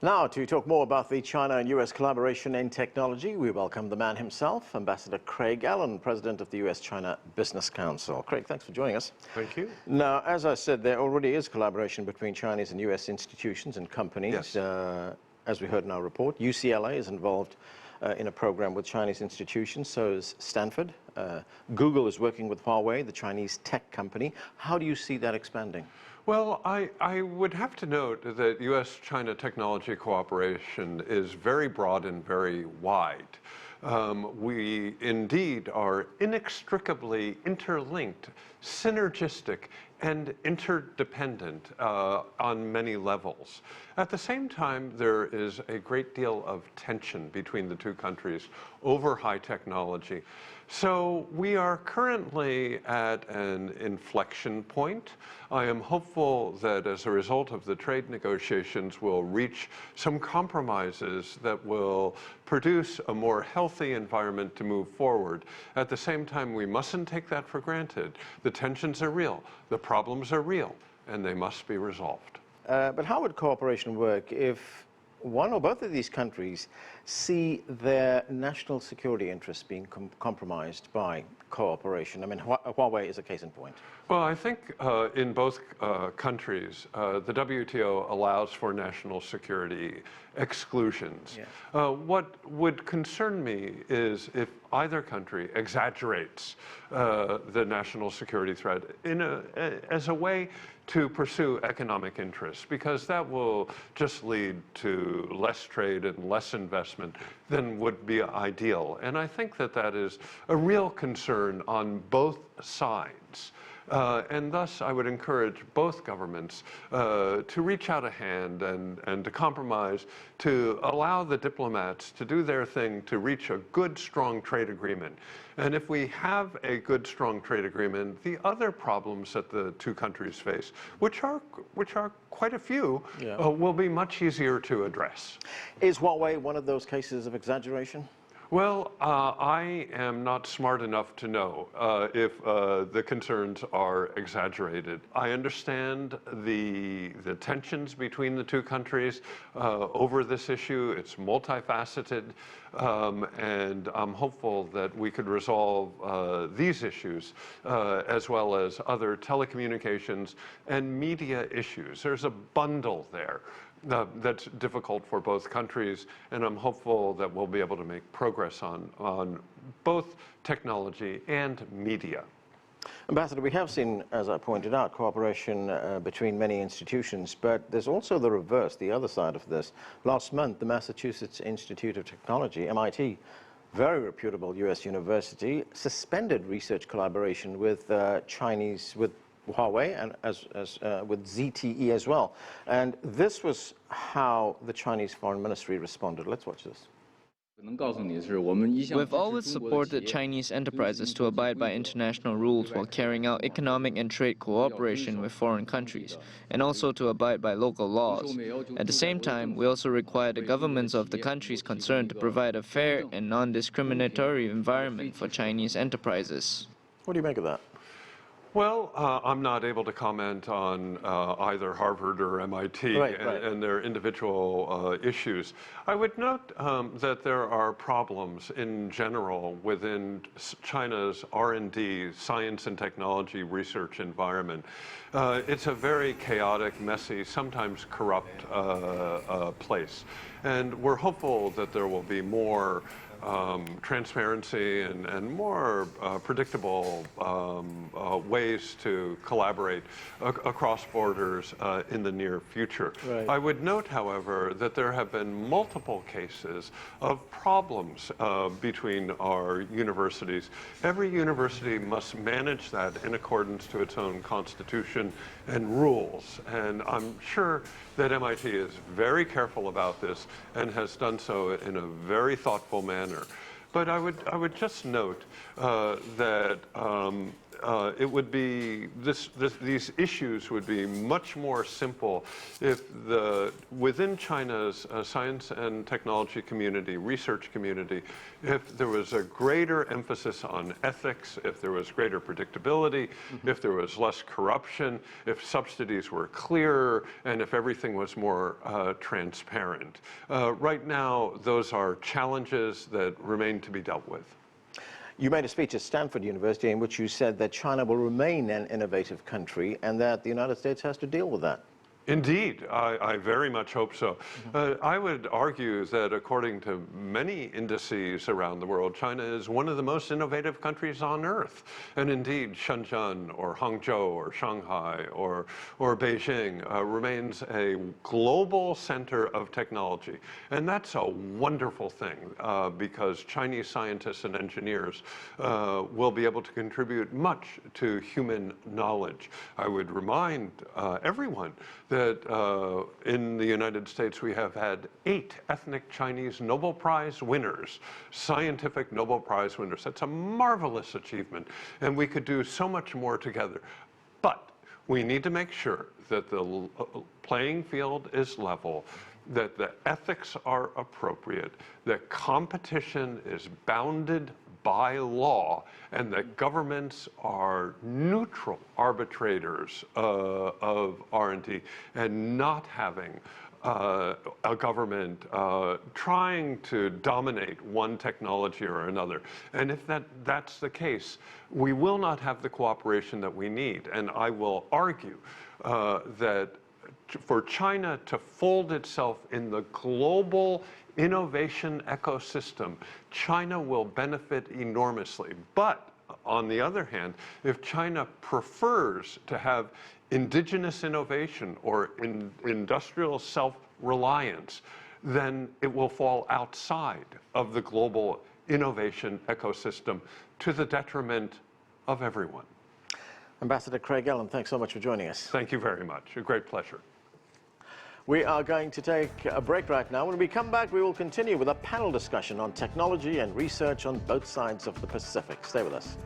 Now, to talk more about the China and U.S. collaboration in technology, we welcome the man himself, Ambassador Craig Allen, President of the U.S. China Business Council. Craig, thanks for joining us. Thank you. Now, as I said, there already is collaboration between Chinese and U.S. institutions and companies. Yes. As we heard in our report, UCLA is involved in a program with Chinese institutions, so is Stanford. Google is working with Huawei, the Chinese tech company. How do you see that expanding? Well, I would have to note that U.S.-China technology cooperation is very broad and very wide. We indeed are inextricably interlinked, synergistic, and interdependent on many levels. At the same time, there is a great deal of tension between the two countries over high technology. So we are currently at an inflection point. I am hopeful that as a result of the trade negotiations, we'll reach some compromises that will produce a more healthy environment to move forward. At the same time, we mustn't take that for granted. The tensions are real, the problems are real, and they must be resolved. But how would cooperation work if one or both of these countries see their national security interests being compromised by cooperation? I mean, Huawei is a case in point. Well, I think in both countries, the WTO allows for national security exclusions. Yeah. What would concern me is if either country exaggerates the national security threat as a way to pursue economic interests, because that will just lead to less trade and less investment than would be ideal. And I think that that is a real concern on both sides. And thus, I would encourage both governments to reach out a hand and to compromise, to allow the diplomats to do their thing to reach a good, strong trade agreement. And if we have a good, strong trade agreement, the other problems that the two countries face, which are quite a few, yeah, will be much easier to address. Is Huawei one of those cases of exaggeration? Well, I am not smart enough to know if the concerns are exaggerated. I understand the tensions between the two countries over this issue. It's multifaceted, and I'm hopeful that we could resolve these issues as well as other telecommunications and media issues. There's a bundle there that's difficult for both countries, and I'm hopeful that we'll be able to make progress on both technology and media. Ambassador, we have seen, as I pointed out, cooperation between many institutions, but there's also the reverse, the other side of this. Last month, the Massachusetts Institute of Technology, MIT, very reputable U.S. university, suspended research collaboration with Huawei and with ZTE as well. And this was how the Chinese Foreign Ministry responded. Let's watch this. We've always supported Chinese enterprises to abide by international rules while carrying out economic and trade cooperation with foreign countries, and also to abide by local laws. At the same time, we also require the governments of the countries concerned to provide a fair and non-discriminatory environment for Chinese enterprises. What do you make of that? Well, I'm not able to comment on either Harvard or MIT and their individual issues. I would note that there are problems in general within China's R&D, science and technology research environment. It's a very chaotic, messy, sometimes corrupt place. And we're hopeful that there will be more transparency and more predictable ways to collaborate across borders in the near future. Right. I would note, however, that there have been multiple cases of problems between our universities. Every university must manage that in accordance to its own constitution and rules. And I'm sure that MIT is very careful about this and has done so in a very thoughtful manner. But I would just note that it would be these issues would be much more simple if within China's science and technology community, research community, if there was a greater emphasis on ethics, if there was greater predictability, if there was less corruption, if subsidies were clearer, and if everything was more transparent. Right now, those are challenges that remain to be dealt with. You made a speech at Stanford University in which you said that China will remain an innovative country and that the United States has to deal with that. Indeed, I very much hope so. I would argue that according to many indices around the world, China is one of the most innovative countries on earth. And indeed, Shenzhen or Hangzhou or Shanghai or Beijing remains a global center of technology. And that's a wonderful thing because Chinese scientists and engineers will be able to contribute much to human knowledge. I would remind everyone that in the United States we have had 8 ethnic Chinese Nobel Prize winners, scientific Nobel Prize winners. That's a marvelous achievement, and we could do so much more together. But we need to make sure that the playing field is level, that the ethics are appropriate, that competition is bounded by law, and that governments are neutral arbitrators of R&D, and not having a government trying to dominate one technology or another. And if that's the case, we will not have the cooperation that we need. And I will argue that for China to fold itself in the global innovation ecosystem, China will benefit enormously. But on the other hand, if China prefers to have indigenous innovation or industrial self-reliance, then it will fall outside of the global innovation ecosystem to the detriment of everyone. Ambassador Craig Ellen, thanks so much for joining us. Thank you very much. A great pleasure. We are going to take a break right now. When we come back, we will continue with a panel discussion on technology and research on both sides of the Pacific. Stay with us.